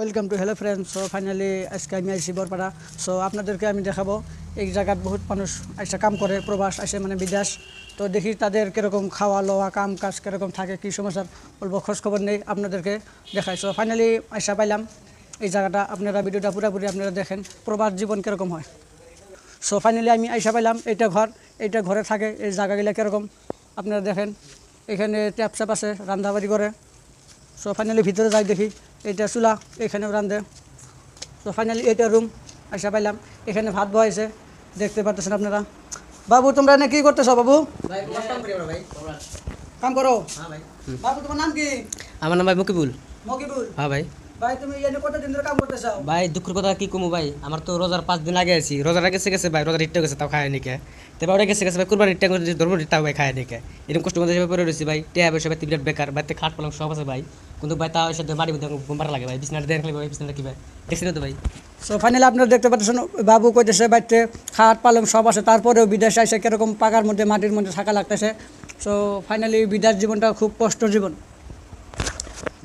Welcome to hello friends. So finally আজকে আমি আইসি Borpara. So আপনাদেরকে আমি দেখাবো এই জায়গায় বহুত মানুষ এসে কাম করে, প্রবাস আসে মানে বিদেশ। তো দেখি তাদের কীরকম খাওয়া লওয়া কাম কাজ কীরকম থাকে, কী সমস্যার বলবো, খোঁজখবর নেই, আপনাদেরকে দেখাই। সো ফাইনালি আইসা পাইলাম এই জায়গাটা। আপনারা ভিডিওটা পুরোপুরি আপনারা দেখেন প্রবাস জীবন কীরকম হয়। সো ফাইনালি আমি আইসা পাইলাম এইটা ঘরে থাকে, এই জায়গাগুলো কীরকম আপনারা দেখেন। এখানে ট্যাপ স্যাপ আছে, রান্নাবাড়ি করে। সো ফাইনালি ভিতরে যাই, দেখি এটা চুলা, এখানেও রান্ধে। তো ফাইনালি এটা রুম আইসা পাইলাম। এখানে ভাত বহাইছে, দেখতে পারতেছেন আপনারা। বাবু তোমরা এনে কী করতেছো বাবু? কাম করো? বাবু তোমার নাম কি? আমার নাম ভাই মুকিবুল। মকিবুল? হ্যাঁ ভাই। ভাই তুমি এনে কতদিন ধরে কাম করতেছো? ভাই দুঃখের কথা কি কমু ভাই, আমার তো রোজার 5 দিন আগে আছি। রোজার আগে গেছে ভাই, রোজার ইটটা গেছে তাও খায় নিকে। তবে ওটা গেছে ভাই কুরবানির ইটটা করে ধর্ম ইটটাও ভাই খায় নিকে। এরকম কষ্ট মধ্যে পড়ে রয়েছি ভাই। টিয়া বসে ভাই বিরাট বেকার, বাড়িতে খাট পালং সব আছে ভাই, কিন্তু ভাই তাও সাথে মাটি মধ্যে বোম্বার লাগে ভাই। বিছনাটা দেখলে ভাই বিছনাটা কি ভাই দেখছি না তো ভাই। সো ফাইনালি আপনারা দেখতে পাচ্ছেন বাবু কইতেছে বাড়িতে খাট পালং সব আছে, তারপরেও বিদেশে এসে কীরকম পাকার মধ্যে মাটির মধ্যে থাকা লাগতেছে। সো ফাইনালি বিদেশ জীবনটা খুব কষ্ট জীবন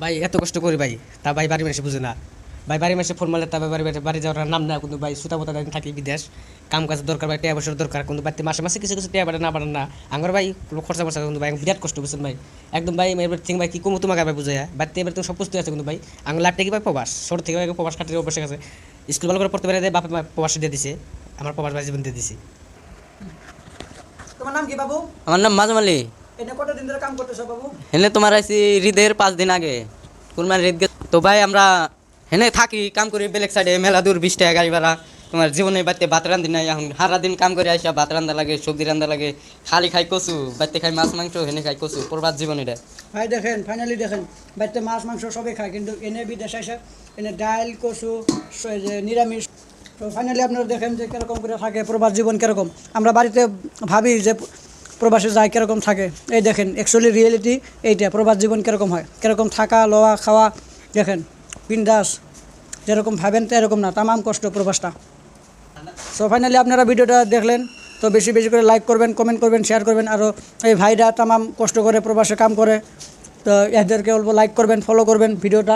ভাই। এত কষ্ট করি ভাই, তা ভাই বাড়ি মাসে বুঝে না ভাই। বাড়ি মাসে ফোন মারলে তা বাড়ি যাওয়ার নাম না, কিন্তু ভাই সুতা পোতা থাকি বিদেশ কাম কাজের দরকার ভাই, টিয়া বছর দরকার, কিন্তু বাড়িতে মাসে মাসে কিছু কিছু টিয়া বাড়ে না বাড়ে না আমার ভাই খরচা খরচা, কিন্তু ভাই বিরাট কষ্ট বুঝছেন ভাই। একদম ভাই এবার ঠিক ভাই কি কমু তোমাকে ভাই বুঝে বাড়িতে এবার তুমি সব প্রস্তুতি আছে, কিন্তু ভাই আঙুল লাটতে কি ভাই প্রবাস ছোট থেকে ভাই প্রবাস কাটিয়ে অভ্যাস আছে। স্কুল ভালো করে পড়তে পারে বাপে প্রবাসে দিয়ে দিছে, আমার প্রবাস ভাই জীবন দিয়ে দিছি। তোমার নাম কি বাবু? আমার নাম মাজম আলী। এনে কতদিন ধরে কাম করতেছো বাবু? হেনে তোমার আইসি ঈদের 5 দিন আগে, কুরবান ঈদ তো ভাই আমরা হেনে থাকি কাম করি বেলেগ সাইডে, মেলা দূর 20 টাকা গাড়ি ভাড়া। তোমার জীবনে বাড়িতে ভাত রান্ধি নাই, এখন সারা দিন কাম করে আসা ভাত রান্ধা লাগে, সবজি রান্ধা লাগে, খালি খাই কচু, বাড়িতে খাই মাছ মাংস, হেনে খাই কচু, প্রবাস জীবন এটা। ভাই দেখেন ফাইনালি দেখেন বাড়িতে মাছ মাংস সবই খায়, কিন্তু এনে বিদেশে এসে এনে ডাল কচু যে নিরামিষ। তো ফাইনালি আপনারা দেখেন যে কীরকম করে থাকে প্রবাস জীবন কীরকম। আমরা বাড়িতে ভাবি যে প্রবাসে যায় কীরকম থাকে, এই দেখেন অ্যাকচুয়ালি রিয়েলিটি এইটা, প্রবাস জীবন কীরকম হয়, কীরকম থাকা লওয়া খাওয়া দেখেন বিন্দাস। যেরকম ভাবেন তো এরকম না, তামাম কষ্ট প্রবাসটা। সো ফাইনালি আপনারা ভিডিওটা দেখলেন, তো বেশি বেশি করে লাইক করবেন, কমেন্ট করবেন, শেয়ার করবেন। আরও এই ভাইরা তামাম কষ্ট করে প্রবাসে কাম করে, তো এদেরকে বলবো লাইক করবেন, ফলো করবেন ভিডিওটা।